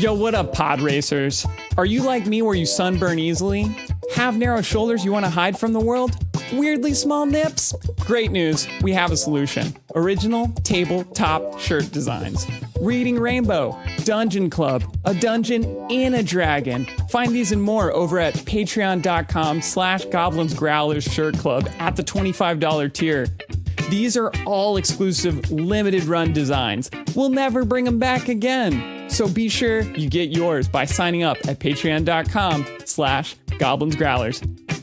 Yo, what up, pod racers? Are you like me where you sunburn easily? Have narrow shoulders you want to hide from the world? Weirdly small nips? Great news, we have a solution. Original tabletop shirt designs. Reading Rainbow, Dungeon Club, a dungeon in a dragon. Find these and more over at patreon.com/Goblins Growlers Shirt Club at the $25 tier. These are all exclusive, limited run designs. We'll never bring them back again. So be sure you get yours by signing up at patreon.com/Goblins Growlers.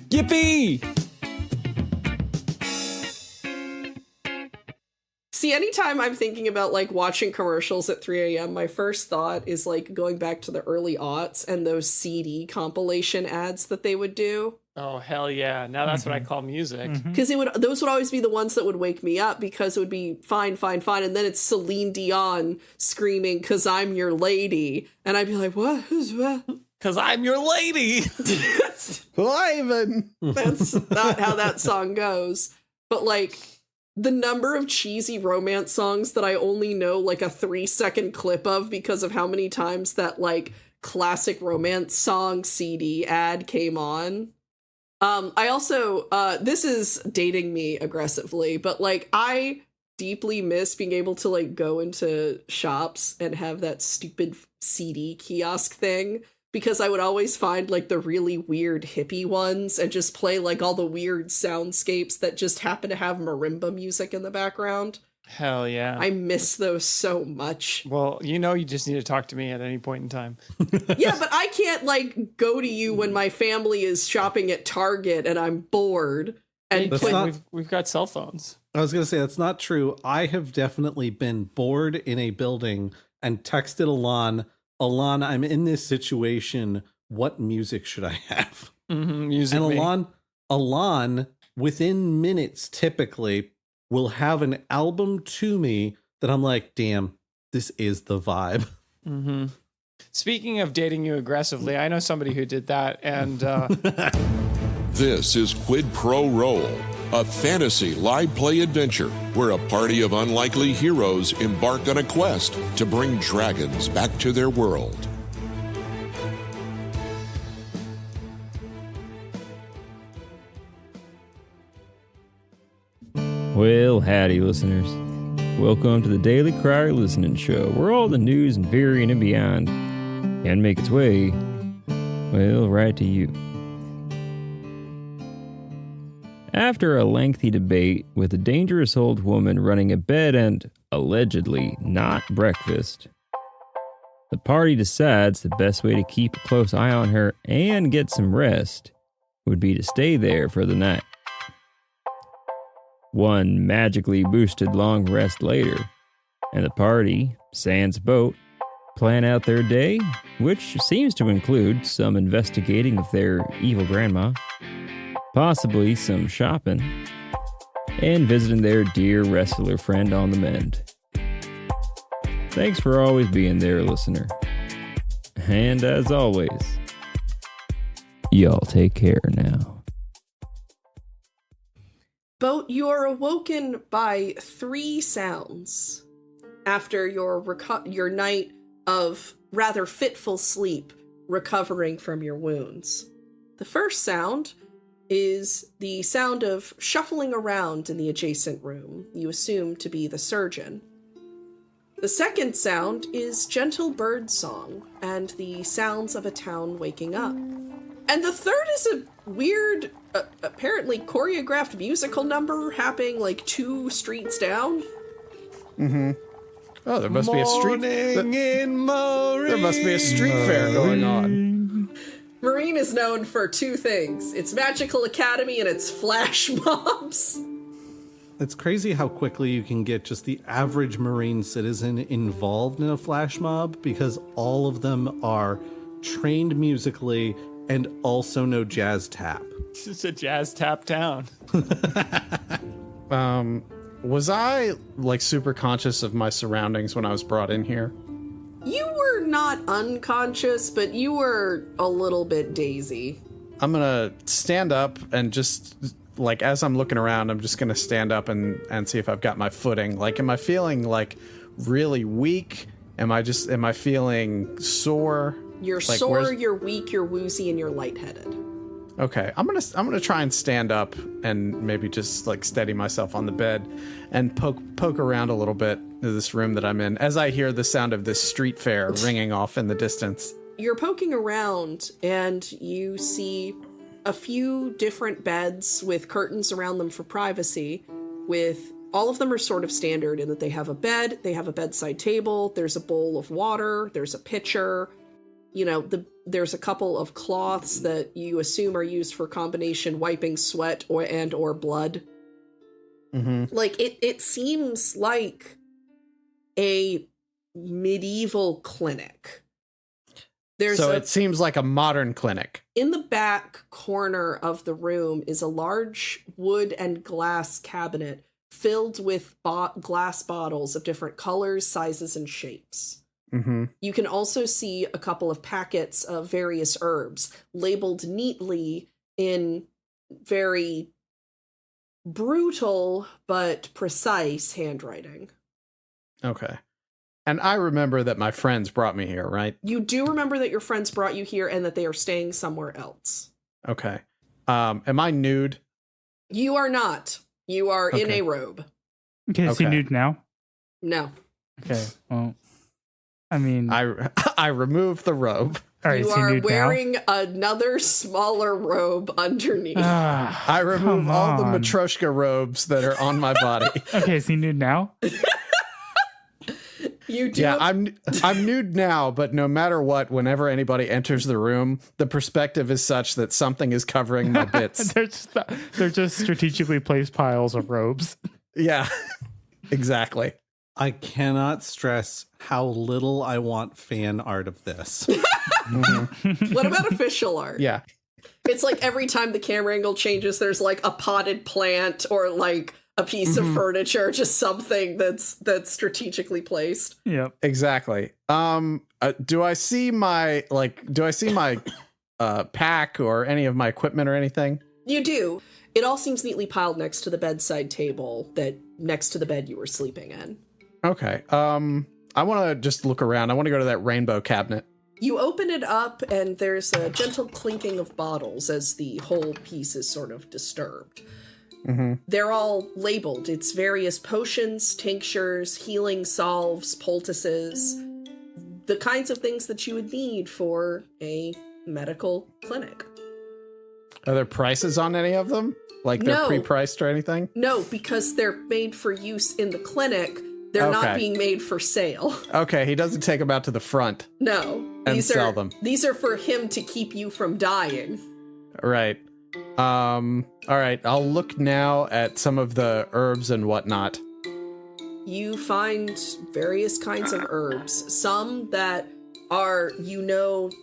Yippee! See, anytime I'm thinking about, like, watching commercials at 3 a.m., my first thought is, like, going back to the early aughts and those CD compilation ads that they would do. Oh, hell yeah. Now that's what I call music. Because those would always be the ones that would wake me up, because it would be fine, fine, fine. And then it's Celine Dion screaming, "'Cause I'm your lady." And I'd be like, what? Who's that? "'Cause I'm your lady." That's not how that song goes. But, like, the number of cheesy romance songs that I only know, like, a 3-second clip of because of how many times that, like, classic romance song CD ad came on. I also, this is dating me aggressively, but, like, I deeply miss being able to, like, go into shops and have that stupid CD kiosk thing, because I would always find, like, the really weird hippie ones and just play, like, all the weird soundscapes that just happen to have marimba music in the background. Hell yeah. I miss those so much. Well, you just need to talk to me at any point in time. Yeah, but I can't, like, go to you when my family is shopping at Target and I'm bored. And we've got cell phones. I was going to say, that's not true. I have definitely been bored in a building and texted Alon, I'm in this situation. What music should I have? Music. And Alon, within minutes, typically, will have an album to me that I'm like, damn, this is the vibe. Speaking of dating you aggressively, I know somebody who did that, and This is Quid Pro Roll, a fantasy live play adventure where a party of unlikely heroes embark on a quest to bring dragons back to their world. Well, howdy, listeners. Welcome to the Daily Crier Listening Show, where all the news and Varian and beyond can make its way, well, right to you. After a lengthy debate with a dangerous old woman running a bed and, allegedly, not breakfast, the party decides the best way to keep a close eye on her and get some rest would be to stay there for the night. One magically boosted long rest later, and the party, sans boat, plan out their day, which seems to include some investigating of their evil grandma, possibly some shopping, and visiting their dear wrestler friend on the mend. Thanks for always being there, listener. And as always, y'all take care now. Boat, you're awoken by 3 sounds after your night of rather fitful sleep, recovering from your wounds. The first sound is the sound of shuffling around in the adjacent room, you assume to be the surgeon. The second sound is gentle bird song and the sounds of a town waking up. And the third is a weird, apparently choreographed musical number happening like 2 streets down. Oh, there must be a street. There must be a street fair going on. Maryne is known for 2 things: its magical academy and its flash mobs. It's crazy how quickly you can get just the average Maryne citizen involved in a flash mob, because all of them are trained musically and also know jazz tap. It's just a jazz tap town. Was I, like, super conscious of my surroundings when I was brought in here? You were not unconscious, but you were a little bit daisy. I'm gonna stand up and just, like, as I'm looking around, I'm just gonna stand up and see if I've got my footing. Like, am I feeling, like, really weak? Am I feeling sore? You're sore, you're weak, you're woozy, and you're lightheaded. Okay, I'm gonna try and stand up and maybe just like steady myself on the bed and poke around a little bit to this room that I'm in as I hear the sound of this street fair ringing off in the distance. You're poking around and you see a few different beds with curtains around them for privacy. With all of them are sort of standard in that they have a bed, they have a bedside table, there's a bowl of water, there's a pitcher. You know, there's a couple of cloths that you assume are used for combination wiping sweat or blood. Mm-hmm. Like, it seems like a medieval clinic. It seems like a modern clinic. In the back corner of the room is a large wood and glass cabinet filled with glass bottles of different colors, sizes, and shapes. Mm-hmm. You can also see a couple of packets of various herbs labeled neatly in very brutal but precise handwriting. Okay. And I remember that my friends brought me here, right? You do remember that your friends brought you here and that they are staying somewhere else. Okay. Am I nude? You are not. You are in a robe. Okay, is he nude now? No. Okay, well, I mean... I removed the robe. All right, you are wearing another smaller robe underneath. I remove all the Matryoshka robes that are on my body. Okay, is he nude now? You do. Yeah, I'm nude now, but no matter what, whenever anybody enters the room, the perspective is such that something is covering my bits. They're just strategically placed piles of robes. Yeah, exactly. I cannot stress how little I want fan art of this. What about official art? Yeah. It's like every time the camera angle changes, there's like a potted plant or like a piece of furniture, just something that's strategically placed. Yep. Exactly. Do I see my pack or any of my equipment or anything? You do. It all seems neatly piled next to the bedside table that next to the bed you were sleeping in. Okay. I want to just look around. I want to go to that rainbow cabinet. You open it up and there's a gentle clinking of bottles as the whole piece is sort of disturbed. Mm-hmm. They're all labeled. It's various potions, tinctures, healing salves, poultices, the kinds of things that you would need for a medical clinic. Are there prices on any of them? Like they're pre-priced or anything? No, because they're made for use in the clinic. They're not being made for sale. Okay, he doesn't take them out to the front. No. And sell them. These are for him to keep you from dying. Right. All right, I'll look now at some of the herbs and whatnot. You find various kinds of herbs. Some that are,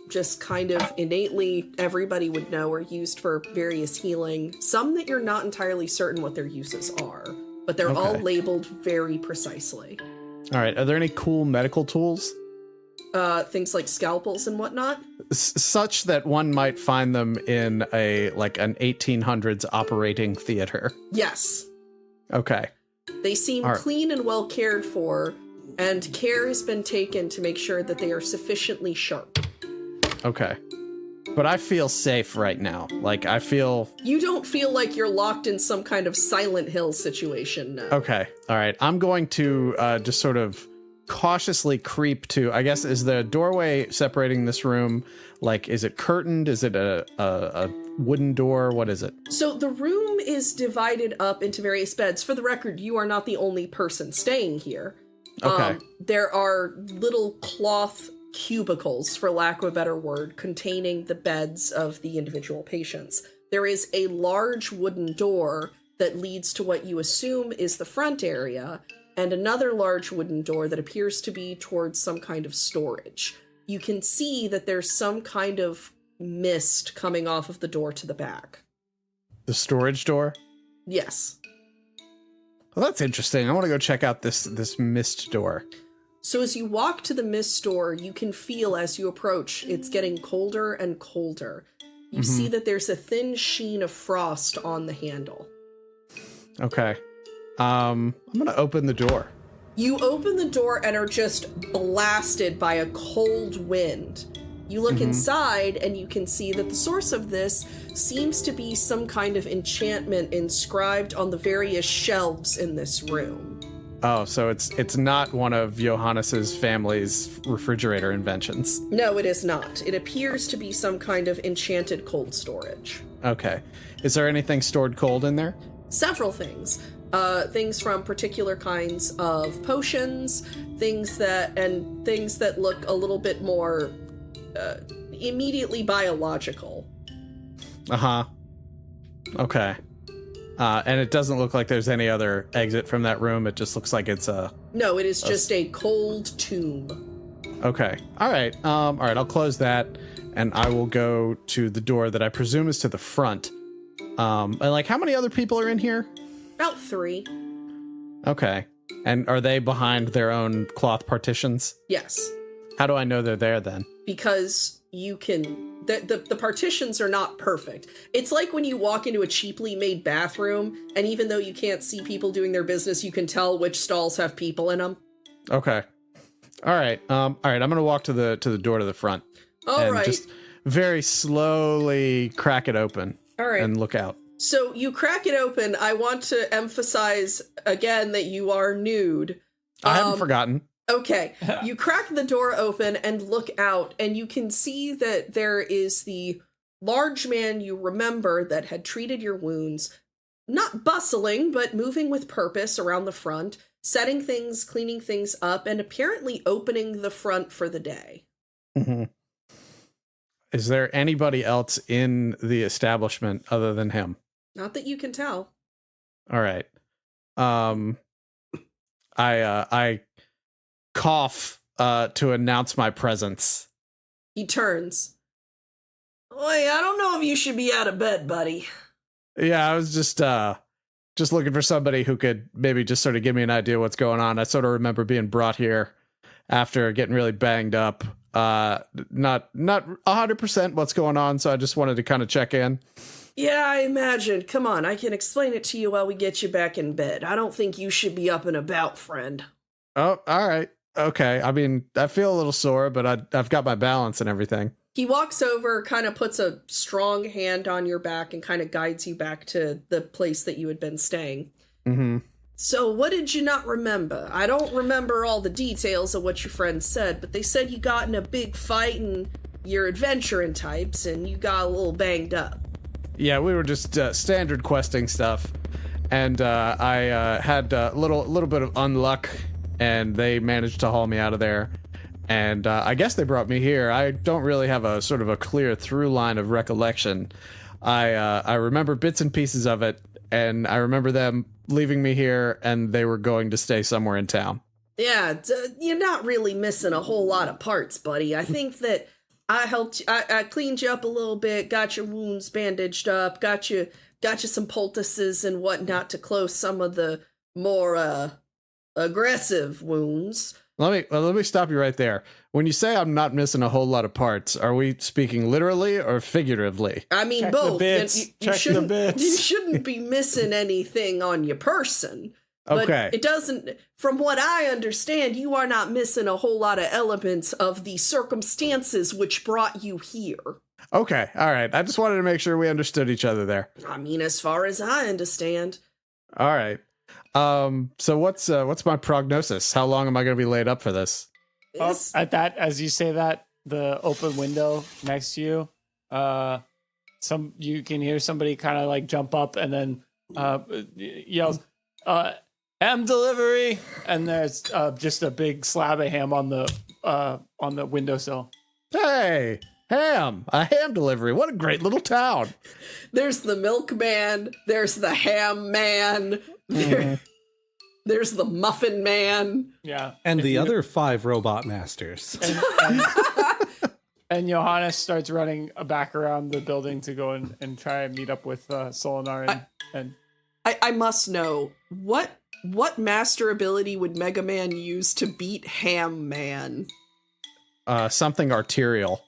just kind of innately everybody would know are used for various healing. Some that you're not entirely certain what their uses are, but they're all labeled very precisely. All right, are there any cool medical tools? Things like scalpels and whatnot? Such that one might find them in an 1800s operating theater. Yes. Okay. They seem clean and well cared for, and care has been taken to make sure that they are sufficiently sharp. Okay. But I feel safe right now. I feel... You don't feel like you're locked in some kind of Silent Hill situation, no. Okay. All right. I'm going to just sort of cautiously creep to, I guess, is the doorway separating this room, is it curtained? Is it a wooden door? What is it? So the room is divided up into various beds. For the record, you are not the only person staying here. Okay. There are little cloth cubicles, for lack of a better word, containing the beds of the individual patients. There is a large wooden door that leads to what you assume is the front area, and another large wooden door that appears to be towards some kind of storage. You can see that there's some kind of mist coming off of the door to the back. The storage door? Yes. Well, that's interesting. I want to go check out this mist door. So as you walk to the mist door, you can feel as you approach, it's getting colder and colder. You see that there's a thin sheen of frost on the handle. Okay. I'm going to open the door. You open the door and are just blasted by a cold wind. You look inside and you can see that the source of this seems to be some kind of enchantment inscribed on the various shelves in this room. Oh, so it's not one of Johannes's family's refrigerator inventions. No, it is not. It appears to be some kind of enchanted cold storage. Okay. Is there anything stored cold in there? Several things. Things from particular kinds of potions, things that look a little bit more immediately biological. Uh-huh. Okay. And it doesn't look like there's any other exit from that room. It just looks like it's a... No, it is just a cold tomb. Okay. All right. I'll close that, and I will go to the door that I presume is to the front. And like, how many other people are in here? About 3. Okay. And are they behind their own cloth partitions? Yes. How do I know they're there then? Because you can... The partitions are not perfect. It's like when you walk into a cheaply made bathroom, and even though you can't see people doing their business, you can tell which stalls have people in them. Okay. All right. I'm gonna walk to the door to the front. All right. Just very slowly crack it open. All right. And look out. So you crack it open. I want to emphasize again that you are nude. I haven't forgotten. Okay, you crack the door open and look out, and you can see that there is the large man you remember that had treated your wounds, not bustling, but moving with purpose around the front, setting things, cleaning things up, and apparently opening the front for the day. Mm-hmm. Is there anybody else in the establishment other than him? Not that you can tell. All right. I cough to announce my presence. He turns. Oi, I don't know if you should be out of bed, buddy. Yeah, I was just looking for somebody who could maybe just sort of give me an idea what's going on. I sort of remember being brought here after getting really banged up. Not 100% what's going on, so I just wanted to kind of check in. Yeah, I imagine. Come on, I can explain it to you while we get you back in bed. I don't think you should be up and about, friend. Oh, all right. Okay. I mean, I feel a little sore, but I've got my balance and everything. He walks over, kind of puts a strong hand on your back and kind of guides you back to the place that you had been staying. Mm-hmm. So what did you not remember? I don't remember all the details of what your friends said, but they said you got in a big fight and you're adventuring types and you got a little banged up. Yeah, we were just standard questing stuff. And I had a little bit of unluck, and they managed to haul me out of there. And I guess they brought me here. I don't really have a sort of a clear through line of recollection. I remember bits and pieces of it, and I remember them leaving me here, and they were going to stay somewhere in town. Yeah, you're not really missing a whole lot of parts, buddy. I think that I helped. I cleaned you up a little bit, got your wounds bandaged up, got you some poultices and whatnot to close some of the more aggressive wounds. Let me stop you right there. When you say I'm not missing a whole lot of parts, are we speaking literally or figuratively? I mean, Check both. the bits. Check the bits. You shouldn't be missing anything on your person. But Okay. it doesn't, from what I understand, you are not missing a whole lot of elements of the circumstances which brought you here. Okay, all right. I just wanted to make sure we understood each other there. I mean, as far as I understand. All right. So what's my prognosis? How long am I going to be laid up for this? It's- At that, as you say that, the open window next to you, you can hear somebody kind of like jump up and then yells, "Ham delivery!" And there's just a big slab of ham on the windowsill. Hey, ham! A ham delivery. What a great little town. There's the milkman, there's the ham man, there's the muffin man. Yeah, And the other 5 robot masters. and Johannes starts running back around the building to go and try and meet up with Solinar and I must know, what master ability would Mega Man use to beat Ham Man? Something arterial.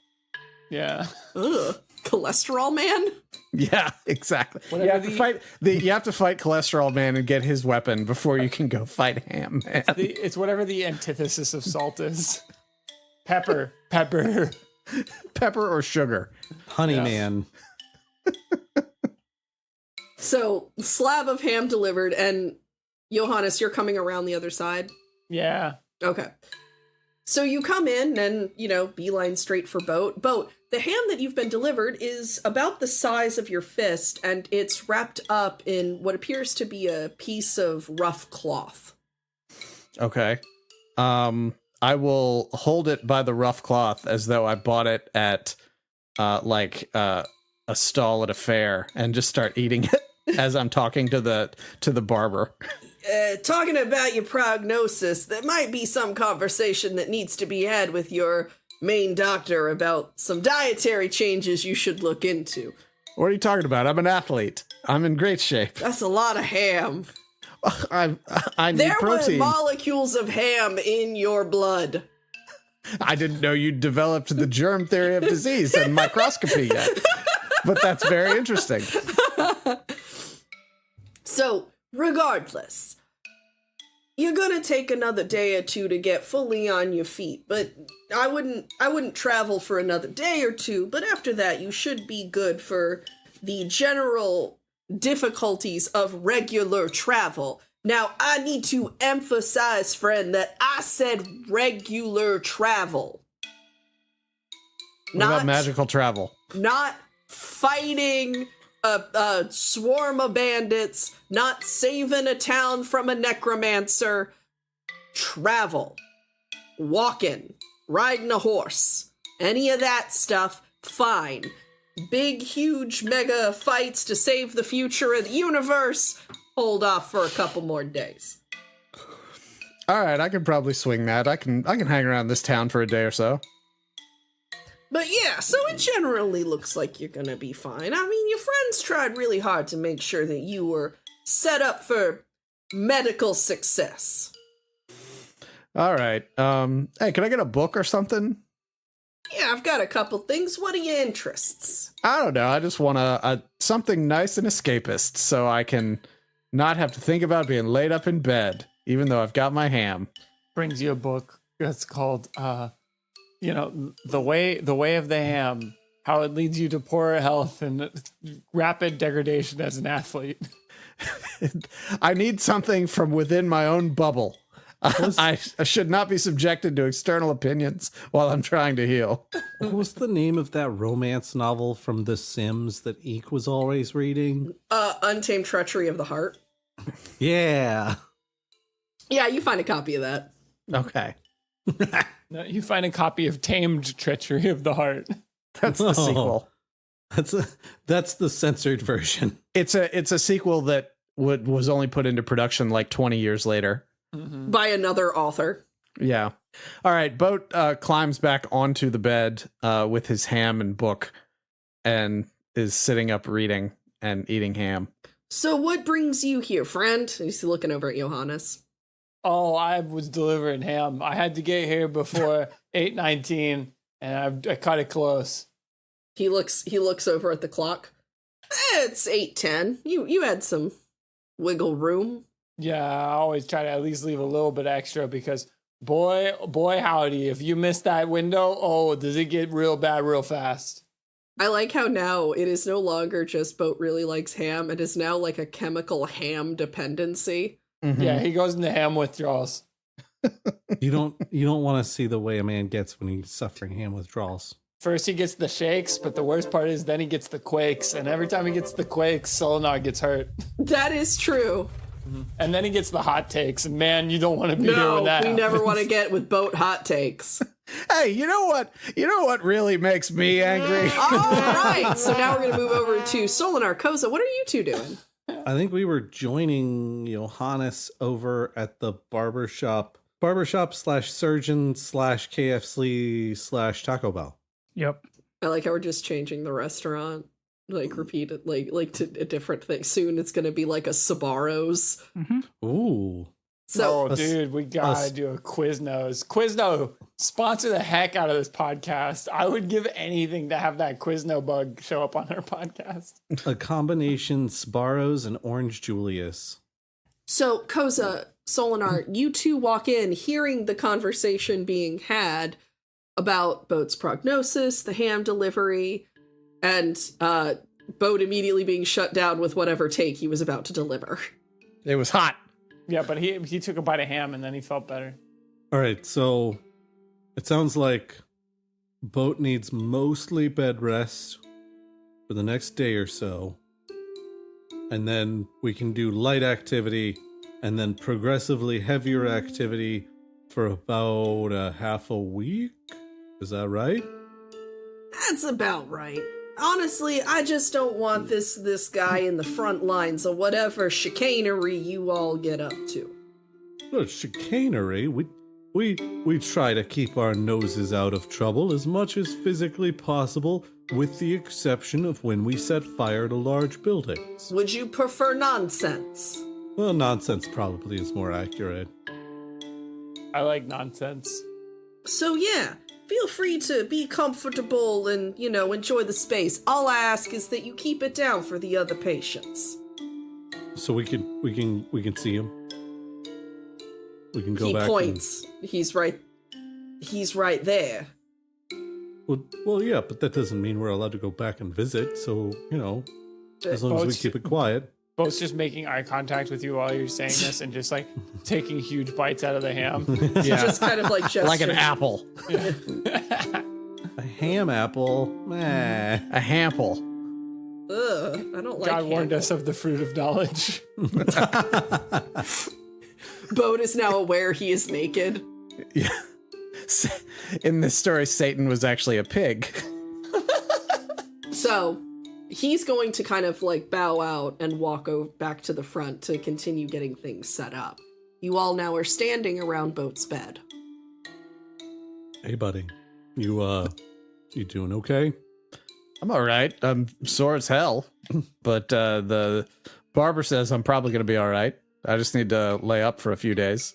yeah. Ugh. Cholesterol Man? Yeah, exactly. You Whatever have to fight Cholesterol Man and get his weapon before you can go fight Ham Man. It's whatever the antithesis of salt is. Pepper. Pepper. Pepper or sugar. Honey Yeah. Man. So, slab of ham delivered, and Johannes, you're coming around the other side? Yeah. Okay. So you come in and, beeline straight for Boat. Boat, the ham that you've been delivered is about the size of your fist, and it's wrapped up in what appears to be a piece of rough cloth. Okay. I will hold it by the rough cloth as though I bought it at a stall at a fair and just start eating it as I'm talking to the barber. Talking about your prognosis, there might be some conversation that needs to be had with your main doctor about some dietary changes you should look into. What are you talking about? I'm an athlete. I'm in great shape. That's a lot of ham. I need There protein. were molecules of ham in your blood. I didn't know you developed the germ theory of disease and microscopy yet. But that's very interesting. So, regardless, you're gonna take another day or two to get fully on your feet, but I wouldn't travel for another day or two, but after that you should be good for the general difficulties of regular travel. Now, I need to emphasize, friend, that I said regular travel. What about magical travel? Not fighting a swarm of bandits, not saving a town from a necromancer. Travel. Walking. Riding a horse. Any of that stuff, fine. Big, huge, mega fights to save the future of the universe, hold off for a couple more days. All right, I can probably swing that. I can hang around this town for a day or so. But yeah, so it generally looks like you're gonna be fine. I mean, your friends tried really hard to make sure that you were set up for medical success. All right. Hey, can I get a book or something? Yeah, I've got a couple things. What are your interests? I don't know. I just want something nice and escapist so I can not have to think about being laid up in bed, even though I've got my ham. Brings you a book that's called the way of the ham, how it leads you to poorer health and rapid degradation as an athlete. I need something from within my own bubble. I should not be subjected to external opinions while I'm trying to heal. What was the name of that romance novel from The Sims that Eek was always reading? Untamed Treachery of the Heart. Yeah. Yeah, you find a copy of that. Okay. No, you find a copy of Tamed Treachery of the Heart. That's the sequel. That's the censored version. It's a sequel that was only put into production like 20 years later. Mm-hmm. By another author. Yeah. All right. Boat climbs back onto the bed with his ham and book and is sitting up reading and eating ham. So what brings you here, friend? He's looking over at Johannes. Oh, I was delivering ham. I had to get here before 8:19, and I cut it close. He looks over at the clock. It's 8:10. You had some wiggle room. Yeah, I always try to at least leave a little bit extra because boy howdy, if you miss that window, oh, does it get real bad real fast. I like how now it is no longer just Boat really likes ham. It is now like a chemical ham dependency. Mm-hmm. Yeah, he goes into ham withdrawals. You don't want to see the way a man gets when he's suffering ham withdrawals. First he gets the shakes, but the worst part is then he gets the quakes, and every time he gets the quakes, Solinar gets hurt. That is true. And then he gets the hot takes, and man, you don't want to be here No, when that we happens. never want to get with Boat hot takes. Hey, you know what really makes me angry? All right, so now we're going to move over to Solinar. Koza, what are you two doing? I think we were joining Johannes over at the barbershop / surgeon / KFC / Taco Bell. Yep. I like how we're just changing the restaurant. Like repeat it, like to a different thing. Soon it's gonna be like a Sabaros. Ooh. So dude, we gotta do a Quiznos. Quizno, sponsor the heck out of this podcast. I would give anything to have that Quizno bug show up on our podcast. A combination Sbarro's and Orange Julius. So, Koza, Solinar, you two walk in hearing the conversation being had about Boat's prognosis, the ham delivery, and Boat immediately being shut down with whatever take he was about to deliver. It was hot. Yeah, but he took a bite of ham and then he felt better. All right, so it sounds like Boat needs mostly bed rest for the next day or so. And then we can do light activity and then progressively heavier activity for about a half a week. Is that right? That's about right. Honestly, I just don't want this guy in the front lines of whatever chicanery you all get up to. Well, chicanery. We try to keep our noses out of trouble as much as physically possible, with the exception of when we set fire to large buildings. Would you prefer nonsense? Well, nonsense probably is more accurate. I like nonsense. So yeah, feel free to be comfortable and, enjoy the space. All I ask is that you keep it down for the other patients. So we can see him. We can go He back. points. He's right there. Well, yeah, but that doesn't mean we're allowed to go back and visit. So as long as we keep it quiet. Both's just making eye contact with you while you're saying this and just like taking huge bites out of the ham. Yeah. Just kind of like gesturing. Like an apple. A ham apple. Meh. A hample. Ugh, I don't like God warned ham. us of the fruit of knowledge. Boat is now aware he is naked. Yeah. In this story, Satan was actually a pig. So he's going to kind of like bow out and walk back to the front to continue getting things set up. You all now are standing around Boat's bed. Hey, buddy. You doing okay? I'm all right. I'm sore as hell, but the barber says I'm probably going to be all right. I just need to lay up for a few days.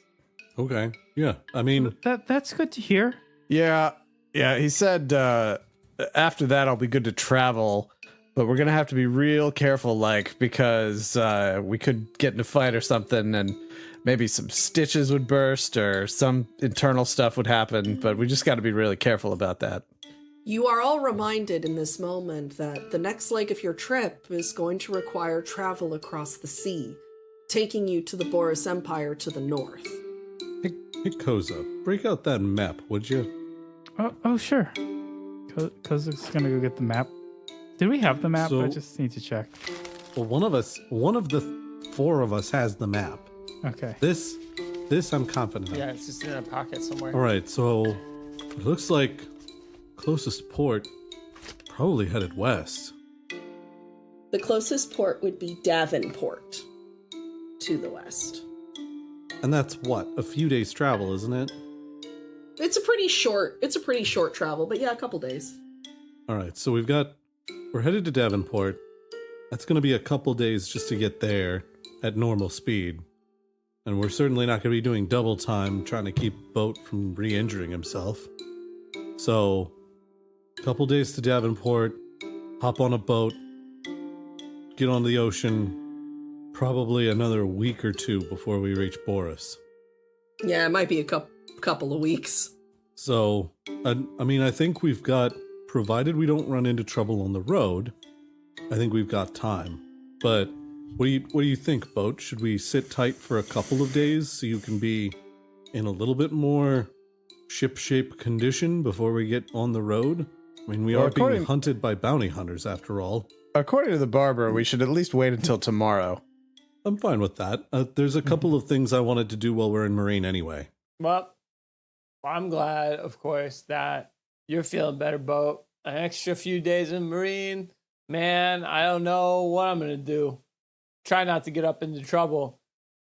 Okay. Yeah. I mean, That's good to hear. Yeah. He said after that I'll be good to travel, but we're going to have to be real careful, because we could get in a fight or something and maybe some stitches would burst or some internal stuff would happen, but we just got to be really careful about that. You are all reminded in this moment that the next leg of your trip is going to require travel across the sea, taking you to the Boris Empire to the north. hey, Koza, break out that map, would you? Oh sure. Koza's gonna go get the map. Did we have the map? So- I just need to check. Well, one of the four of us has the map. Okay. This I'm confident of. Yeah, it's just in a pocket somewhere. All right, so it looks like closest port probably headed west. The closest port would be Davenport to the west. And that's what, a few days travel, isn't it? It's a pretty short travel, but yeah, a couple days. All right, so we're headed to Davenport. That's going to be a couple days just to get there at normal speed. And we're certainly not going to be doing double time trying to keep Boat from re-injuring himself. So, a couple days to Davenport, hop on a boat, get on the ocean, probably another week or two before we reach Boris. Yeah, it might be a couple of weeks. So, I think we've got, provided we don't run into trouble on the road, I think we've got time. But what do you think, Boat? Should we sit tight for a couple of days so you can be in a little bit more ship-shape condition before we get on the road? I mean, we are being hunted by bounty hunters after all. According to the barber, we should at least wait until tomorrow. I'm fine with that. There's a couple of things I wanted to do while we're in Maryne anyway. Well, I'm glad, of course, that you're feeling better, Boat. An extra few days in Maryne. Man, I don't know what I'm going to do. Try not to get up into trouble.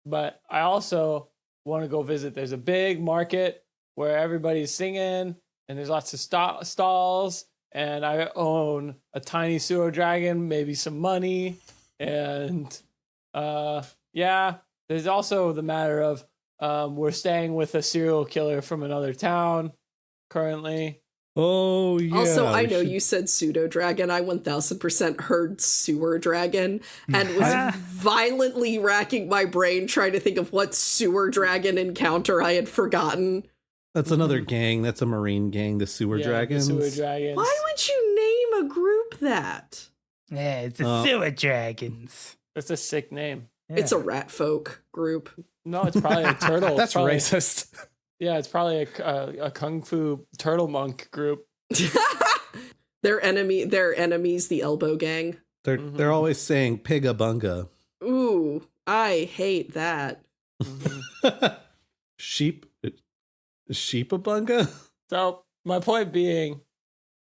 But I also want to go visit. There's a big market where everybody's singing, and there's lots of stalls, and I own a tiny sewer dragon, maybe some money, and yeah, there's also the matter of we're staying with a serial killer from another town, currently. Oh, yeah. Also, I we know should- you said pseudo dragon. I 1000% heard sewer dragon and was violently racking my brain trying to think of what sewer dragon encounter I had forgotten. That's another gang. That's a Marine gang, the Sewer Dragons. The sewer dragons. Why would you name a group that? Yeah, it's the sewer dragons. That's a sick name. Yeah. It's a rat folk group. No, it's probably a turtle. That's probably, racist. Yeah, it's probably a kung fu turtle monk group. Their enemies, the elbow gang. They're always saying piga bunga. Ooh, I hate that. Sheepabunga? So my point being,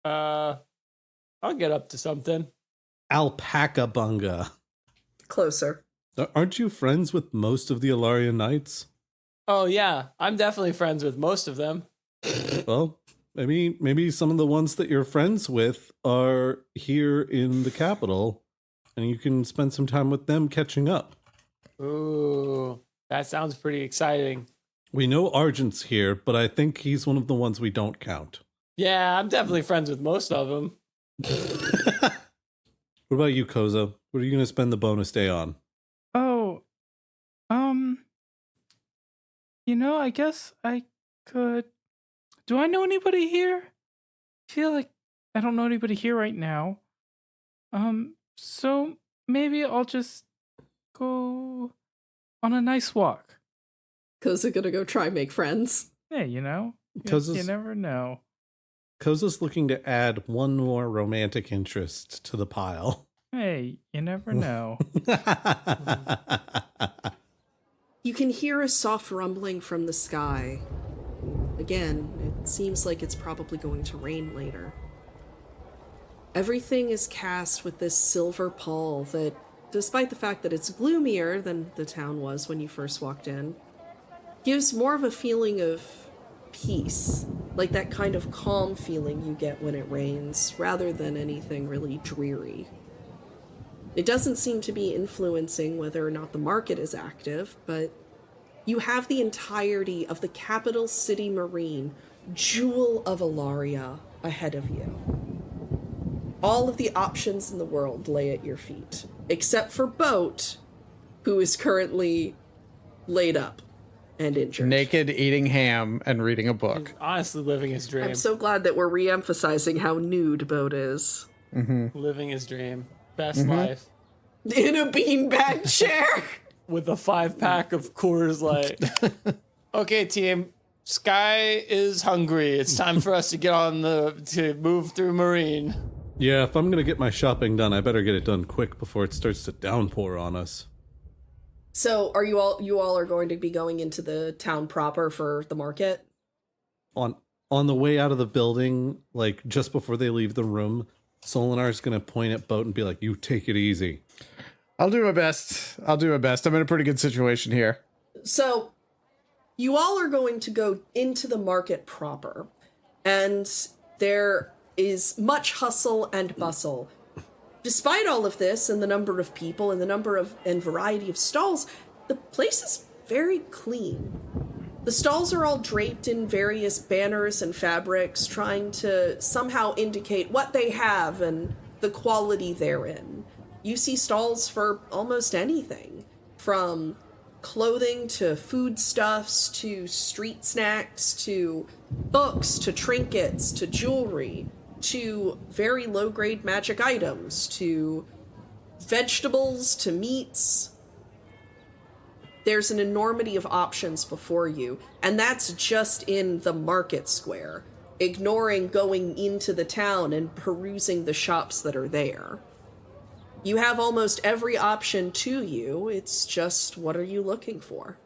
I'll get up to something. Alpaca bunga. Closer. Aren't you friends with most of the Alarian Knights? Oh yeah, I'm definitely friends with most of them. Well, maybe some of the ones that you're friends with are here in the capital, and you can spend some time with them catching up. Ooh, that sounds pretty exciting. We know Argent's here, but I think he's one of the ones we don't count. Yeah, I'm definitely friends with most of them. What about you, Koza? What are you going to spend the bonus day on? Oh, I guess I could. Do I know anybody here? I feel like I don't know anybody here right now. So maybe I'll just go on a nice walk. Cause they're gonna go try and make friends. Yeah, you Koza's never know. looking to add one more romantic interest to the pile. Hey, you never know. You can hear a soft rumbling from the sky. Again, it seems like it's probably going to rain later. Everything is cast with this silver pall that, despite the fact that it's gloomier than the town was when you first walked in, gives more of a feeling of peace, like that kind of calm feeling you get when it rains, rather than anything really dreary. It doesn't seem to be influencing whether or not the market is active, but you have the entirety of the capital city Maryne, jewel of Alaria, ahead of you. All of the options in the world lay at your feet, except for Boat, who is currently laid up and injured. Naked, eating ham, and reading a book. Honestly, living his dream. I'm so glad that we're re-emphasizing how nude Boat is. Living his dream. Best life. In a beanbag chair! With a 5-pack of Coors Light. Okay, team. Sky is hungry. It's time for us to to move through Maryne. Yeah, if I'm going to get my shopping done, I better get it done quick before it starts to downpour on us. So, are you all are going to be going into the town proper for the market? On the way out of the building, like just before they leave the room, Solinar's going to point at Boat and be like, "You take it easy." I'll do my best. I'm in a pretty good situation here. So, you all are going to go into the market proper, and there is much hustle and bustle. Despite all of this, and the number of people, and the number of and variety of stalls, the place is very clean. The stalls are all draped in various banners and fabrics, trying to somehow indicate what they have and the quality therein. You see stalls for almost anything, from clothing to foodstuffs to street snacks to books to trinkets to jewelry to very low-grade magic items to vegetables to meats. There's an enormity of options before you, and that's just in the market square, ignoring going into the town and perusing the shops that are there. You have almost every option to you, it's just what are you looking for?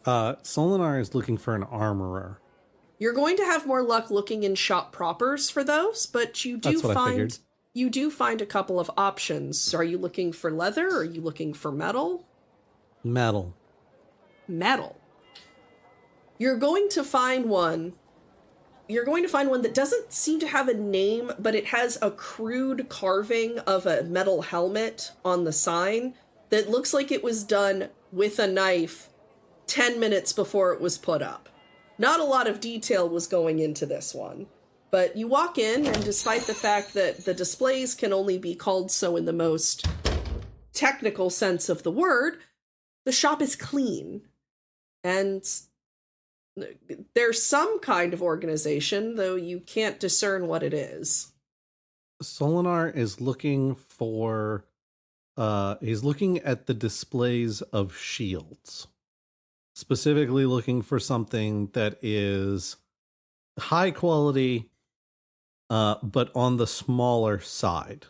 Solinar is looking for an armorer. You're going to have more luck looking in shop propers for those, but you do find a couple of options. Are you looking for leather? Or are you looking for metal? Metal. Metal. You're going to find one that doesn't seem to have a name, but it has a crude carving of a metal helmet on the sign that looks like it was done with a knife 10 minutes before it was put up. not a lot of detail was going into this one. But you walk in, and despite the fact that the displays can only be called so in the most technical sense of the word, the shop is clean. And there's some kind of organization, though you can't discern what it is. Solinar is looking for, he's looking at the displays of shields. Specifically looking for something that is high quality, but on the smaller side.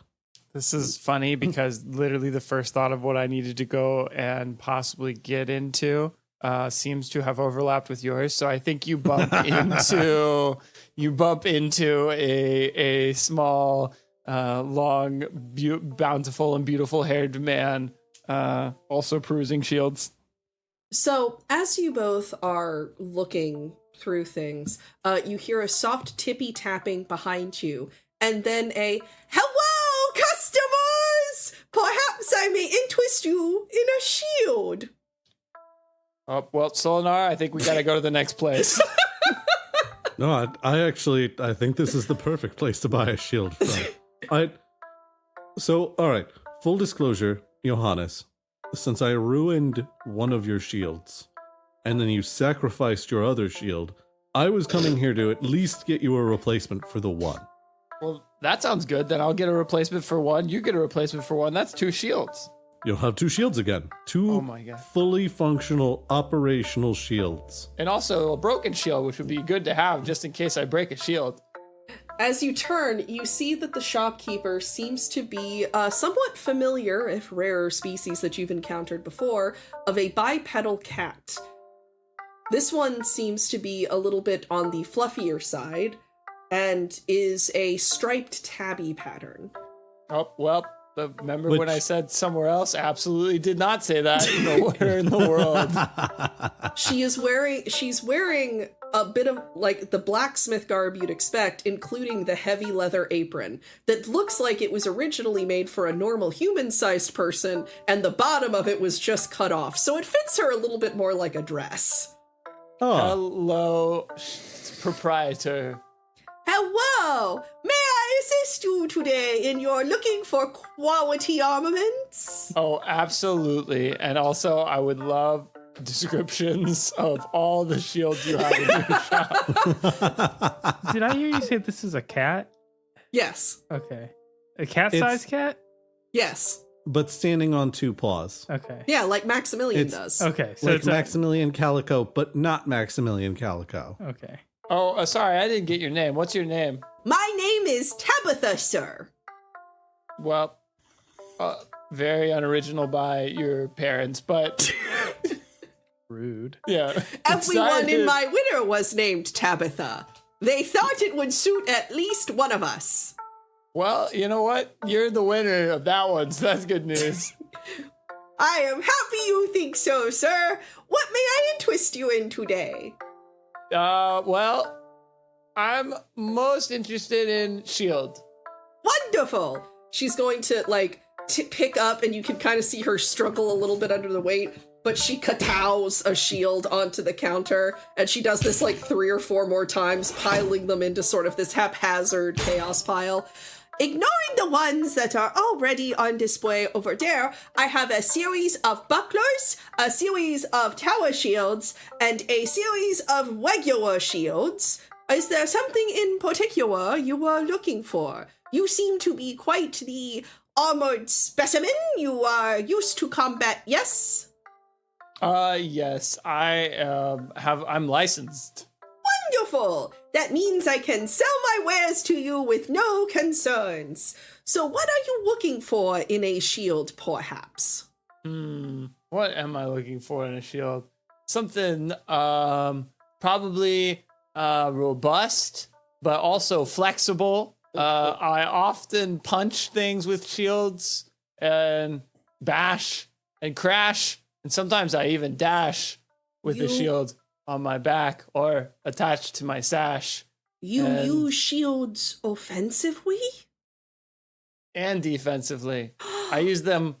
This is funny because literally the first thought of what I needed to go and possibly get into seems to have overlapped with yours. So I think you bump into a small, long, bountiful and beautiful haired man, also perusing shields. So as you both are looking through things, you hear a soft tippy tapping behind you, and then a "Hello, customers! Perhaps I may interest you in a shield." Oh, well, Solinar, I think we gotta go to the next place. No, I think this is the perfect place to buy a shield from. All right, full disclosure, Johannes, since I ruined one of your shields, and then you sacrificed your other shield, I was coming here to at least get you a replacement for the one. Well, that sounds good. Then I'll get a replacement for one. You get a replacement for one. That's 2 shields. You'll have 2 shields again. 2 Oh my God. fully functional, operational shields. And also a broken shield, which would be good to have just in case I break a shield. As you turn, you see that the shopkeeper seems to be somewhat familiar, if rarer species that you've encountered before, of a bipedal cat. This one seems to be a little bit on the fluffier side, and is a striped tabby pattern. Oh, well, remember when I said somewhere else? Absolutely did not say that nowhere in the world. She's wearing a bit of like the blacksmith garb you'd expect, including the heavy leather apron that looks like it was originally made for a normal human-sized person, and the bottom of it was just cut off. So it fits her a little bit more like a dress. Oh, Hello, proprietor. Hello! May I assist you today in your looking for quality armaments? Oh, absolutely. And also, I would love descriptions of all the shields you have in your shop. Did I hear you say this is a cat? Yes. Okay. A cat-sized cat? Yes. but standing on 2 paws. Okay. Yeah, like Maximilian It's- does. Okay. So Like it's Maximilian Calico, but not Maximilian Calico. okay. Oh, sorry, I didn't get your name. What's your name? My name is Tabitha, sir. Well, very unoriginal by your parents, but Rude. yeah. Everyone in Excited. my winter was named Tabitha. They thought it would suit at least one of us. Well, you know what? You're the winner of that one, so that's good news. I am happy you think so, sir. What may I interest you in today? Well, I'm most interested in Shield. Wonderful. She's going to, like, pick up, and you can kind of see her struggle a little bit under the weight, but she katows a shield onto the counter, and she does this, like, 3 or 4 more times, piling them into sort of this haphazard chaos pile. Ignoring the ones that are already on display over there, I have a series of bucklers, a series of tower shields, and a series of regular shields. Is there something in particular you were looking for? You seem to be quite the armored specimen. You are used to combat, yes? Yes, I'm licensed. Wonderful! That means I can sell my wares to you with no concerns. So what are you looking for in a shield, perhaps? What am I looking for in a shield? Something, probably, robust, but also flexible. I often punch things with shields and bash and crash, and sometimes I even dash with the You- shield on my back or attached to my sash You And- use shields offensively? and defensively. I use them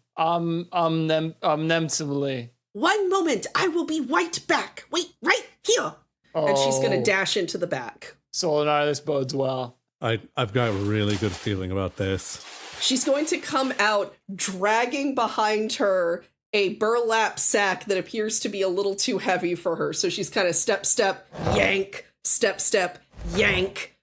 omnensively. 1 moment, I will be right back. Wait, right here. and she's going to Oh. dash into the back. Solinar, this bodes well. I've got a really good feeling about this. She's going to come out dragging behind her a burlap sack that appears to be a little too heavy for her. So she's kind of step, yank, step, yank.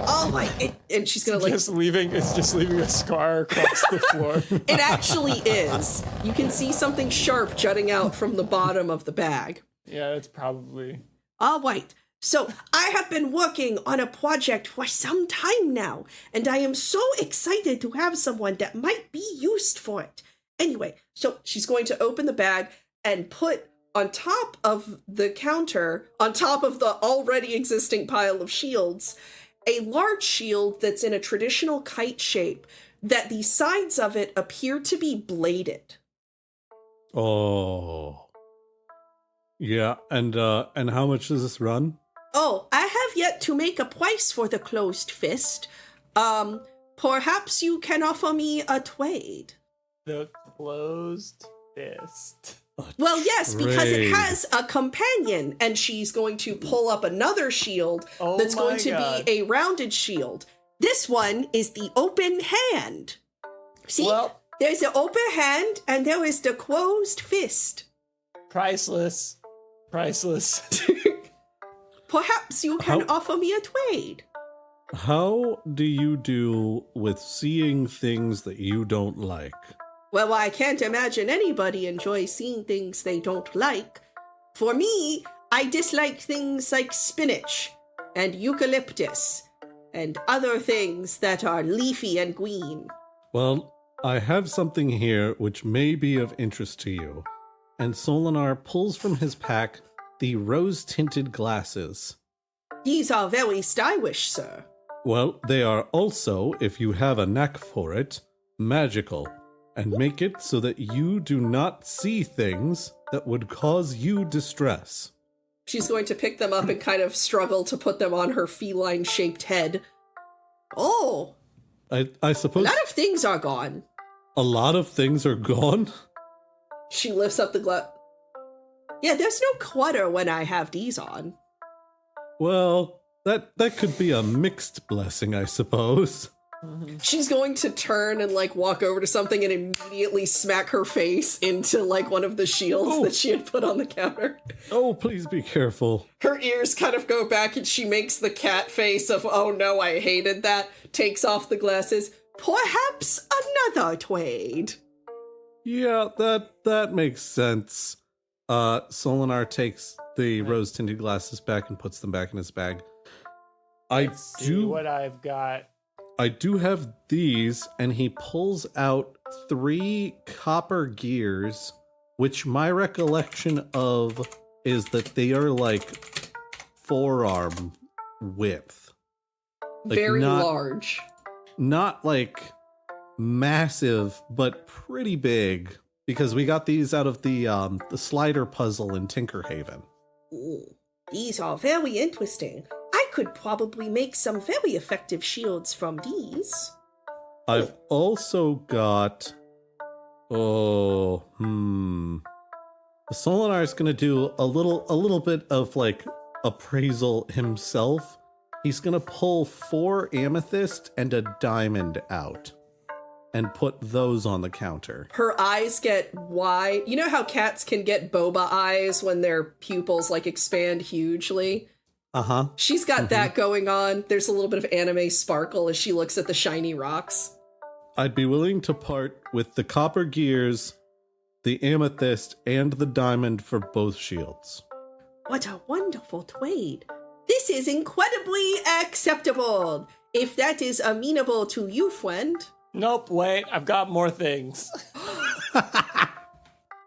Oh my, and she's going to like... It's just leaving a scar across the floor. It actually is. You can see something sharp jutting out from the bottom of the bag. Yeah, it's probably... All right. So I have been working on a project for some time now, and I am so excited to have someone that might be used for it. Anyway, so she's going to open the bag and put on top of the counter, on top of the already existing pile of shields, a large shield that's in a traditional kite shape, that the sides of it appear to be bladed. Oh. Yeah, and how much does this run? Oh, I have yet to make a price for the closed fist. Perhaps you can offer me a trade. The closed fist. Well, yes, because it Trade. has a companion, and she's going to pull up another shield Oh that's my going to God. be a rounded shield. This one is the open hand. See, Well- there's the open hand, and there is the closed fist. Priceless. Perhaps you can How- offer me a trade. How do you do with seeing things that you don't like? Well, I can't imagine anybody enjoys seeing things they don't like. For me, I dislike things like spinach and eucalyptus and other things that are leafy and green. Well, I have something here which may be of interest to you. And Solinar pulls from his pack the rose-tinted glasses. These are very stylish, sir. Well, they are also, if you have a knack for it, magical, and make it so that you do not see things that would cause you distress. She's going to pick them up and kind of struggle to put them on her feline-shaped head. Oh, I a suppose lot of things are gone. a lot of things are gone. She lifts up the glass. Yeah, there's no clutter when I have these on. Well, that could be a mixed blessing, I suppose. She's going to turn and like walk over to something and immediately smack her face into like one of the shields Oh. that she had put on the counter. Oh, please be careful. Her ears kind of go back and she makes the cat face of, oh no, I hated that, takes off the glasses. Perhaps another trade. Yeah, that makes sense. Solinar takes the rose-tinted glasses back and puts them back in his bag. Let's see what I've got. I do have these, and he pulls out 3 copper gears, which my recollection of is that they are like forearm width. Like Very not- large. Not like massive, but pretty big, because we got these out of the slider puzzle in Tinkerhaven. Ooh, these are very interesting. I could probably make some very effective shields from these. I've also got... The Solinar is going to do a little bit of like appraisal himself. He's going to pull 4 amethyst and a diamond out and put those on the counter. Her eyes get wide. You know how cats can get boba eyes when their pupils like expand hugely? Uh-huh. She's got that going on. There's a little bit of anime sparkle as she looks at the shiny rocks. I'd be willing to part with the copper gears, the amethyst, and the diamond for both shields. What a wonderful trade. This is incredibly acceptable. If that is amenable to you, friend. Nope, wait, I've got more things.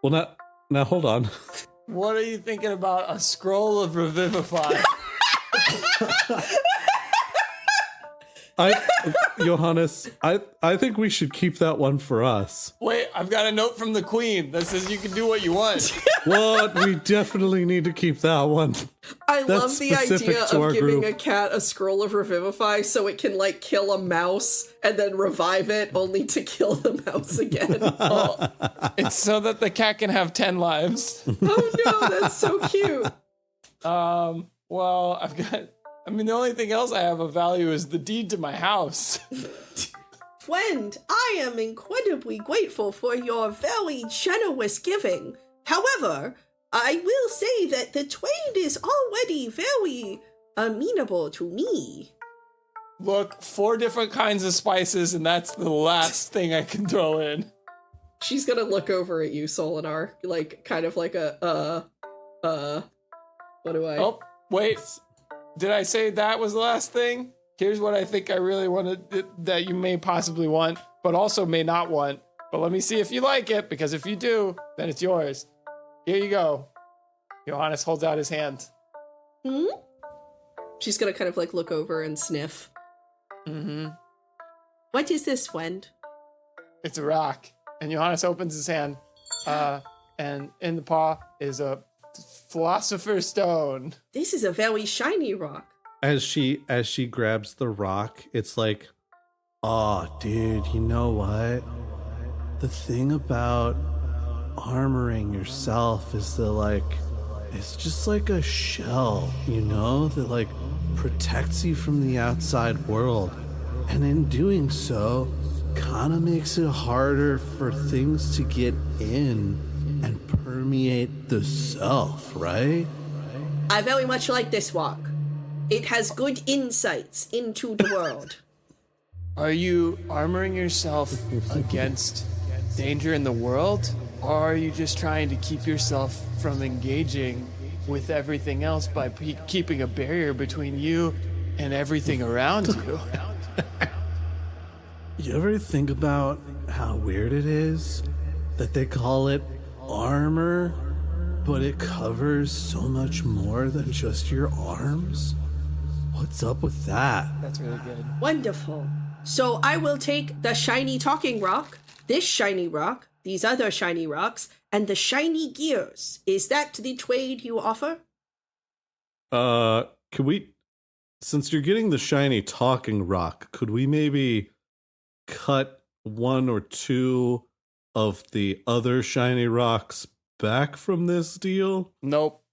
Well, now hold on. What are you thinking about a scroll of Revivify? Johannes, I think we should keep that one for us. Wait, I've got a note from the queen that says you can do what you want. What? We definitely need to keep that one. I That's love the specific idea to our of giving group. a cat a scroll of Revivify so it can, like, kill a mouse and then revive it only to kill the mouse again. Oh, it's so that the cat can have 10 lives. Oh no, that's so cute. Well, the only thing else I have of value is the deed to my house. Friend, I am incredibly grateful for your very generous giving. However, I will say that the trade is already very amenable to me. Look, 4 different kinds of spices, and that's the last thing I can throw in. She's gonna look over at you, Solinar, like, kind of like what do I... Oh, wait. Did I say that was the last thing? Here's what I think I really wanted that you may possibly want, but also may not want. But let me see if you like it, because if you do, then it's yours. Here you go. Johannes holds out his hand. Hmm? She's gonna kind of like look over and sniff. Mm-hmm. What is this, friend? It's a rock. And Johannes opens his hand. And in the paw is a philosopher's stone. This is a very shiny rock. As she grabs the rock, it's like, oh, dude, you know what? The thing about armoring yourself is that, like, it's just like a shell, you know, that like protects you from the outside world. And in doing so, kind of makes it harder for things to get in and permeate the self, right? I very much like this rock. It has good insights into the world. Are you armoring yourself against danger in the world? Or are you just trying to keep yourself from engaging with everything else by keeping a barrier between you and everything around you? You ever think about how weird it is that they call it armor, but it covers so much more than just your arms? What's up with that? That's really good. Wonderful. So I will take the shiny talking rock, this shiny rock, these other shiny rocks, and the shiny gears. Is that the trade you offer? Could we, since you're getting the shiny talking rock, could we maybe cut 1 or 2 of the other shiny rocks back from this deal? Nope.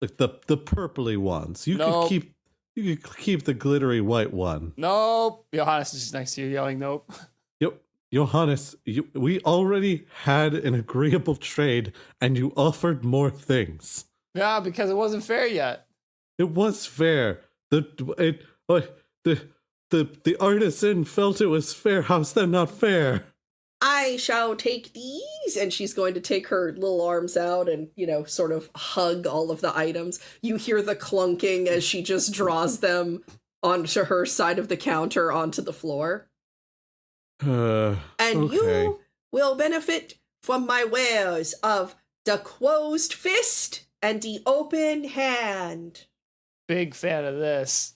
Like the purpley ones. You Nope. could keep the glittery white one. Nope. Johannes is just next to you yelling nope. Yep. Johannes, we already had an agreeable trade, and you offered more things. Yeah, because it wasn't fair yet. It was fair. The artisan felt it was fair. How's that not fair? I shall take these, and she's going to take her little arms out and, you know, sort of hug all of the items. You hear the clunking as she just draws them onto her side of the counter onto the floor. And okay. you will benefit from my wares of the closed fist and the open hand. Big fan of this.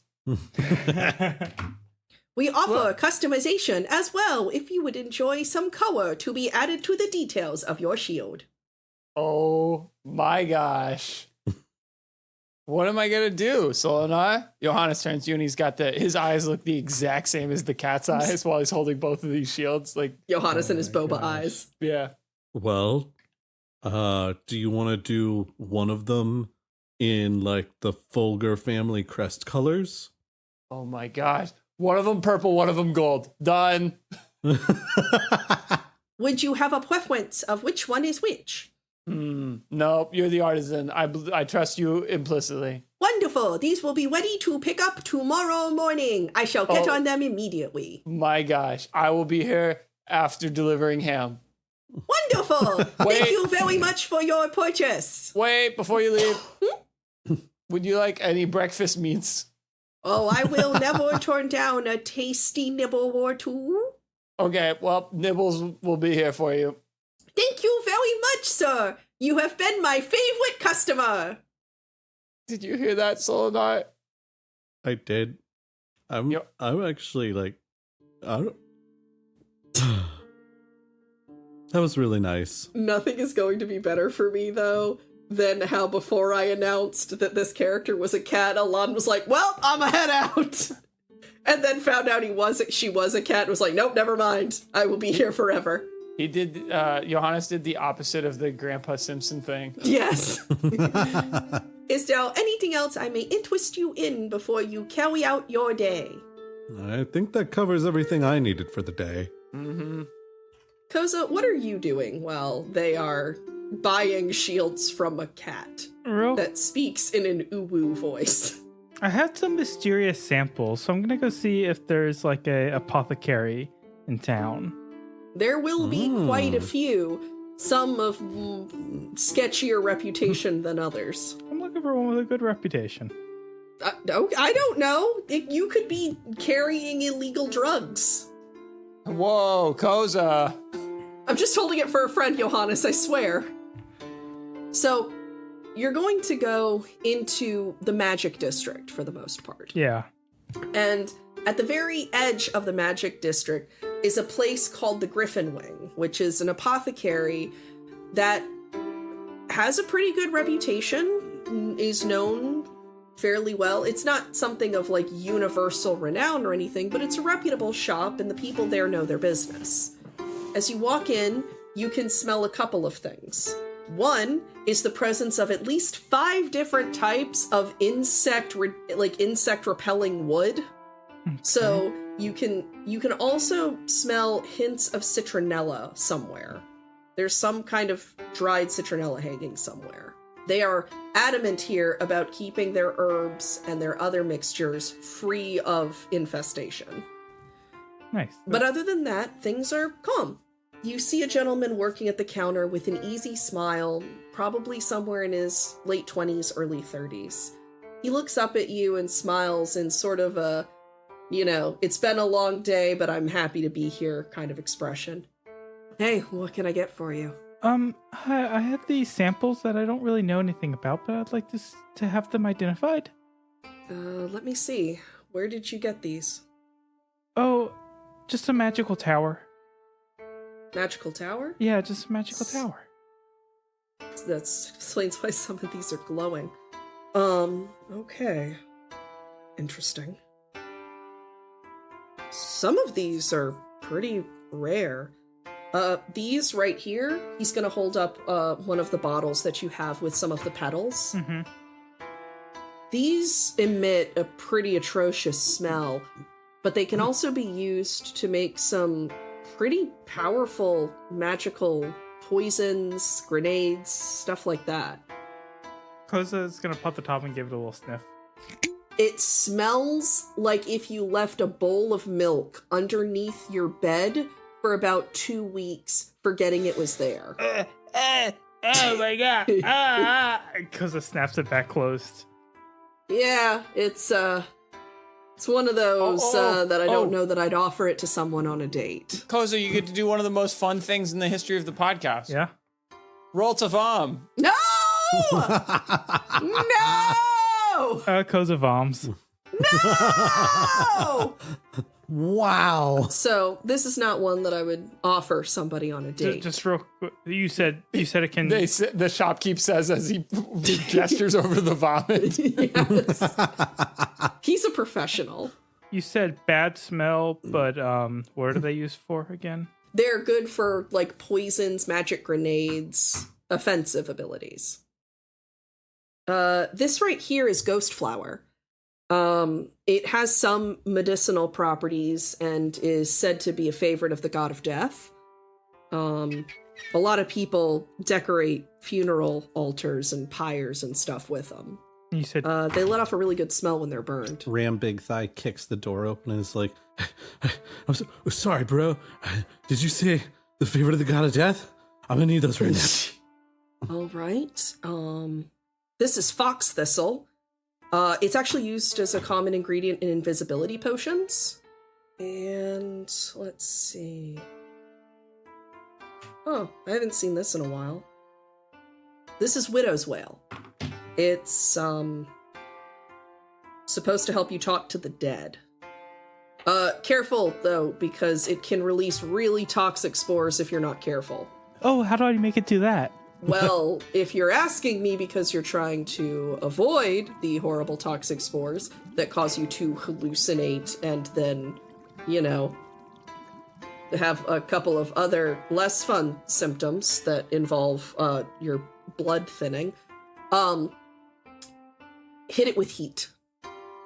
We offer customization as well if you would enjoy some color to be added to the details of your shield. Oh my gosh. What am I gonna do, Solinar? Johannes turns to you and he's got his eyes look the exact same as the cat's eyes while he's holding both of these shields. Like Johannes and his boba eyes. Yeah. Well, do you want to do one of them in like the Folger family crest colors? Oh my gosh. One of them purple, one of them gold. Done. Would you have a preference of which one is which? Nope, you're the artisan. I trust you implicitly. Wonderful. These will be ready to pick up tomorrow morning. I shall get on them immediately. My gosh. I will be here after delivering ham. Wonderful. Thank you very much for your purchase. Wait, before you leave. Would you like any breakfast meats? Oh, I will never turn down a tasty nibble or two. Okay, well, Nibbles will be here for you. Thank you very much, sir. You have been my favorite customer. Did you hear that, Solinar? I did. I'm actually like, I don't. That was really nice. Nothing is going to be better for me, though, than how before I announced that this character was a cat, Alon was like, well, I'ma head out. And then found out she was a cat and was like, nope, never mind. I will be here forever. He did, Johannes did the opposite of the Grandpa Simpson thing. Yes. Is there anything else I may interest you in before you carry out your day? I think that covers everything I needed for the day. Mm-hmm. Koza, what are you doing while they are buying shields from a cat that speaks in an uwu voice? I had some mysterious samples, so I'm gonna go see if there's like a apothecary in town. There will be quite a few, some of sketchier reputation than others. I'm looking for one with a good reputation. I don't know. You could be carrying illegal drugs. Whoa, Koza. I'm just holding it for a friend, Johannes, I swear. So, you're going to go into the magic district for the most part. Yeah. And at the very edge of the magic district is a place called the Griffin Wing, which is an apothecary that has a pretty good reputation, is known fairly well. It's not something of like universal renown or anything, but it's a reputable shop and the people there know their business. As you walk in, you can smell a couple of things. One is the presence of at least 5 different types of insect repelling wood. Okay. So you can also smell hints of citronella somewhere. There's some kind of dried citronella hanging somewhere. They are adamant here about keeping their herbs and their other mixtures free of infestation. Nice. But other than that, things are calm. You see a gentleman working at the counter with an easy smile, probably somewhere in his late 20s, early 30s. He looks up at you and smiles in sort of a, it's been a long day, but I'm happy to be here kind of expression. Hey, what can I get for you? Hi, I have these samples that I don't really know anything about, but I'd like to have them identified. Let me see. Where did you get these? Oh, just a magical tower. Magical tower? Yeah, just a magical tower. That explains why some of these are glowing. Okay. Interesting. Some of these are pretty rare. These right here, he's gonna hold up one of the bottles that you have with some of the petals. Mm-hmm. These emit a pretty atrocious smell, but they can also be used to make some pretty powerful magical poisons, grenades, stuff like that. Koza is gonna pop the top and give it a little sniff. It smells like if you left a bowl of milk underneath your bed for about 2 weeks, forgetting it was there. Oh my god! Koza snaps it back closed. Yeah, it's one of those that I don't know that I'd offer it to someone on a date. Koza, you get to do one of the most fun things in the history of the podcast. Yeah. Roll to vom. No! No! Koza voms. No! Wow. So this is not one that I would offer somebody on a date. Just real quick, you said it can. The shopkeep says as he gestures over the vomit. Yes. He's a professional. You said bad smell, but what are they used for again? They're good for like poisons, magic grenades, offensive abilities. This right here is ghost flower. It has some medicinal properties and is said to be a favorite of the god of death. A lot of people decorate funeral altars and pyres and stuff with them. You said they let off a really good smell when they're burned. Ram Big Thigh kicks the door open and is like, I'm sorry, bro. Did you say the favorite of the god of death? I'm gonna need those right now. All right. This is fox thistle. It's actually used as a common ingredient in invisibility potions. And let's see. Oh, I haven't seen this in a while. This is widow's wail. It's supposed to help you talk to the dead. Careful though, because it can release really toxic spores if you're not careful. Oh, how do I make it do that? Well, if you're asking me because you're trying to avoid the horrible toxic spores that cause you to hallucinate and then, have a couple of other less fun symptoms that involve your blood thinning, hit it with heat.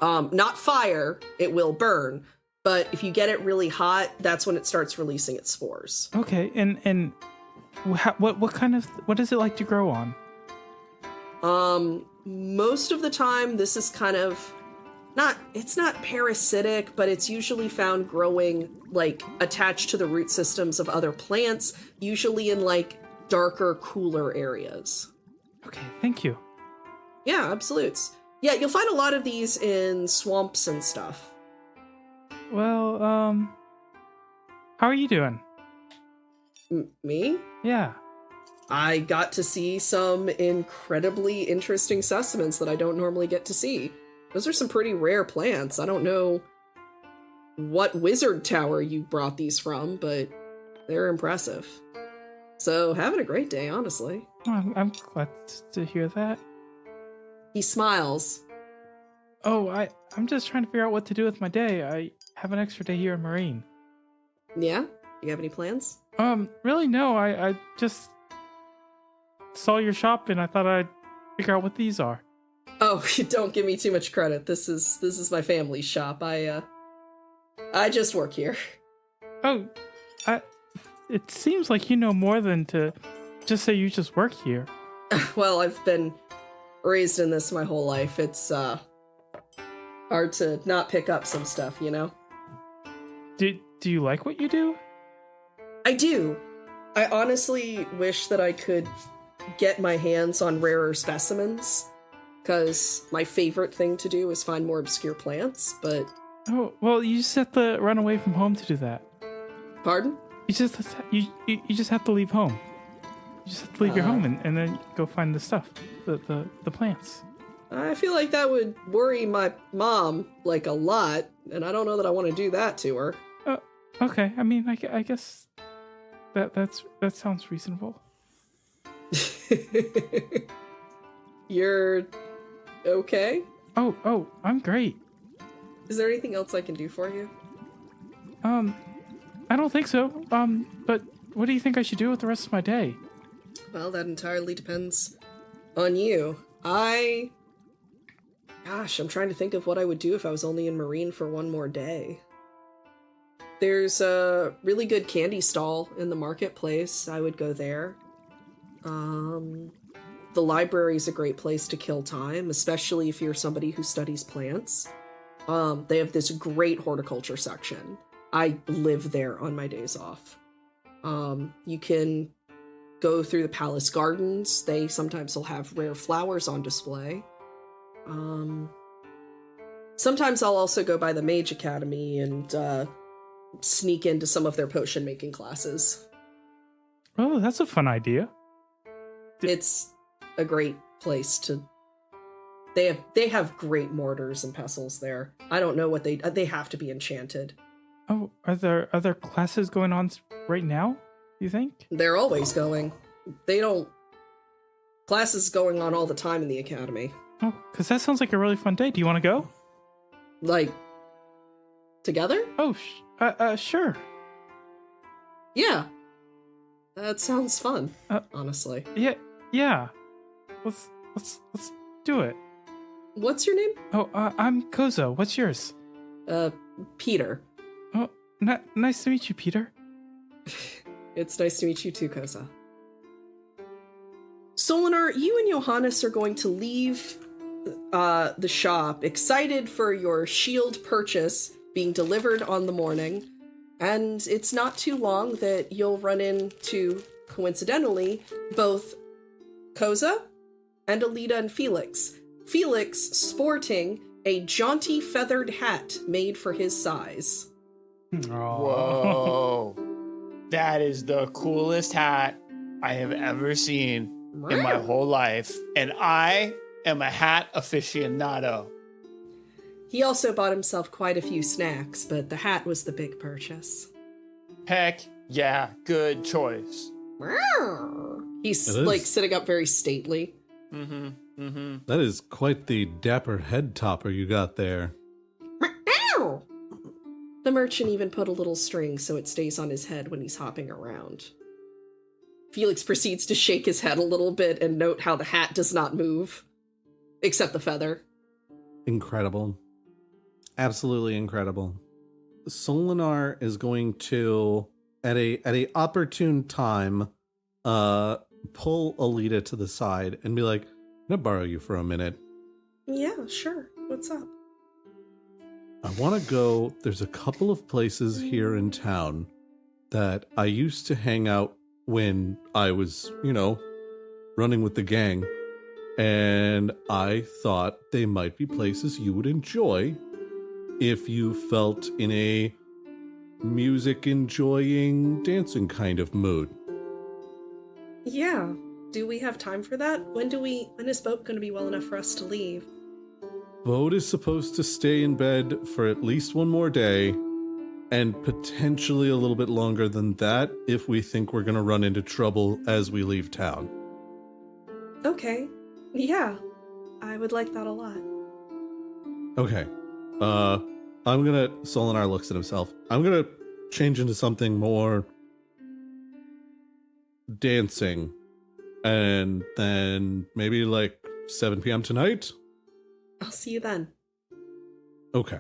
Not fire, it will burn. But if you get it really hot, that's when it starts releasing its spores. Okay, and what is it like to grow on? Most of the time, this is kind of it's not parasitic, but it's usually found growing like attached to the root systems of other plants, usually in like darker, cooler areas. Okay, thank you. Yeah, absolutes. Yeah, you'll find a lot of these in swamps and stuff. Well, how are you doing? Me? Yeah. I got to see some incredibly interesting specimens that I don't normally get to see. Those are some pretty rare plants. I don't know what wizard tower you brought these from, but they're impressive. So, having a great day, honestly. I'm glad to hear that. He smiles. Oh, I'm just trying to figure out what to do with my day. I have an extra day here in Maryne. Yeah? You have any plans? Really, no. I just saw your shop and I thought I'd figure out what these are. Oh, don't give me too much credit. This is my family's shop. I just work here. Oh, it seems like you know more than to just say you just work here. Well, I've been raised in this my whole life. It's hard to not pick up some stuff, you know? Do you like what you do? I do. I honestly wish that I could get my hands on rarer specimens, because my favorite thing to do is find more obscure plants, but... Oh, well, you just have to run away from home to do that. Pardon? You just have to leave home. You just have to leave your home and then go find the stuff, the plants. I feel like that would worry my mom, like, a lot, and I don't know that I want to do that to her. Okay, I mean, I guess that sounds reasonable. You're okay? Oh, I'm great. Is there anything else I can do for you? I don't think so. But what do you think I should do with the rest of my day? Well, that entirely depends on you. Gosh, I'm trying to think of what I would do if I was only in Maryne for one more day. There's a really good candy stall in the marketplace. I would go there. The library's a great place to kill time, especially if you're somebody who studies plants. They have this great horticulture section. I live there on my days off. You can go through the palace gardens. They sometimes will have rare flowers on display. Sometimes I'll also go by the Mage Academy and sneak into some of their potion making classes. Oh, that's a fun idea. It's a great place to... They have great mortars and pestles there. I don't know what they have to be enchanted. Oh, are there classes going on right now, you think? They're always going. Classes going on all the time in the academy. Oh, because that sounds like a really fun day. Do you want to go? Like, together? Oh, sure. Yeah. That sounds fun, honestly. Yeah. Let's do it. What's your name? Oh, I'm Kozo. What's yours? Peter. Oh, nice to meet you, Peter. It's nice to meet you too, Koza. Solinar, you and Johannes are going to leave the shop, excited for your shield purchase being delivered on the morning, and it's not too long that you'll run into, coincidentally, both Koza and Alita and Felix. Felix sporting a jaunty feathered hat made for his size. Whoa. That is the coolest hat I have ever seen in my whole life. And I am a hat aficionado. He also bought himself quite a few snacks, but the hat was the big purchase. Heck yeah, good choice. He's like sitting up very stately. That is quite the dapper head topper you got there. The merchant even put a little string so it stays on his head when he's hopping around. Felix proceeds to shake his head a little bit and note how the hat does not move. Except the feather. Incredible. Absolutely incredible. Solinar is going to, at a opportune time, pull Alita to the side and be like, "Can I borrow you for a minute?" Yeah, sure. What's up? I want to go. There's a couple of places here in town that I used to hang out when I was, running with the gang. And I thought they might be places you would enjoy if you felt in a music enjoying, dancing kind of mood. Yeah. Do we have time for that? When is Boat going to be well enough for us to leave? Boat is supposed to stay in bed for at least one more day, and potentially a little bit longer than that if we think we're going to run into trouble as we leave town. Okay. Yeah. I would like that a lot. Okay. Solinar looks at himself. I'm gonna change into something more dancing. And then maybe like 7 p.m. tonight? I'll see you then. Okay.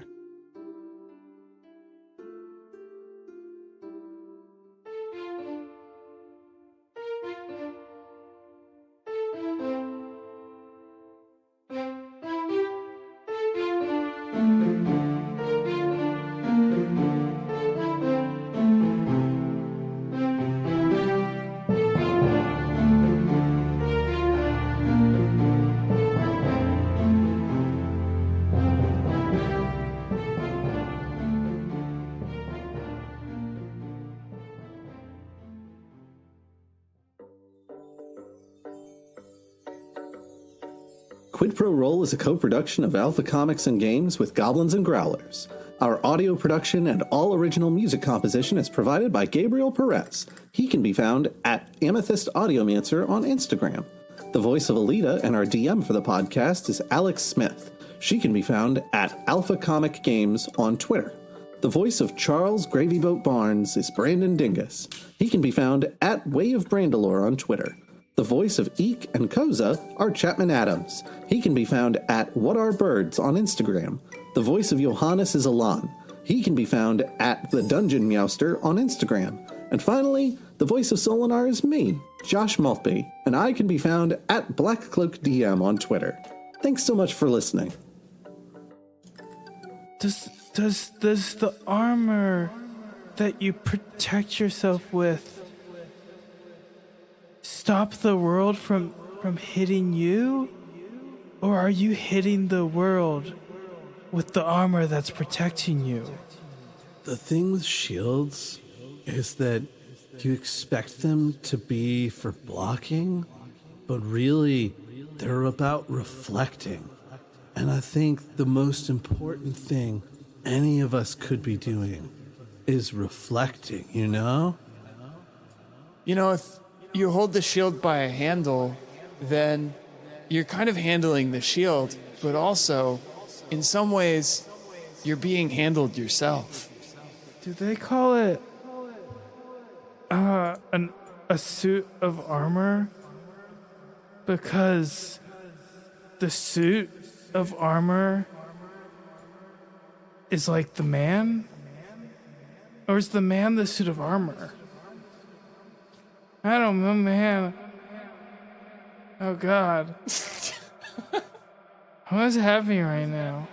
Quid Pro Roll is a co-production of Alpha Comics and Games with Goblins and Growlers. Our audio production and all original music composition is provided by Gabriel Perez. He can be found at Amethyst Audiomancer on Instagram. The voice of Alita and our DM for the podcast is Alex Smith. She can be found at Alpha Comic Games on Twitter. The voice of Charles Gravy Boat Barnes is Brandon Dingus. He can be found at Way of Brandalore on Twitter. The voice of Eek and Koza are Chapman Adams. He can be found at What Are Birds on Instagram. The voice of Johannes is Alan. He can be found at The Dungeon Meowster on Instagram. And finally, the voice of Solinar is me, Josh Maltby, and I can be found at BlackCloakDM on Twitter. Thanks so much for listening. Does the armor that you protect yourself with stop the world from hitting you? Or are you hitting the world with the armor that's protecting you? The thing with shields is that you expect them to be for blocking, but really they're about reflecting. And I think the most important thing any of us could be doing is reflecting, you know? If you hold the shield by a handle, then you're kind of handling the shield, but also, in some ways, you're being handled yourself. Do they call it a suit of armor? Because the suit of armor is like the man? Or is the man the suit of armor? I don't know, man. Oh, God. What's happening right now?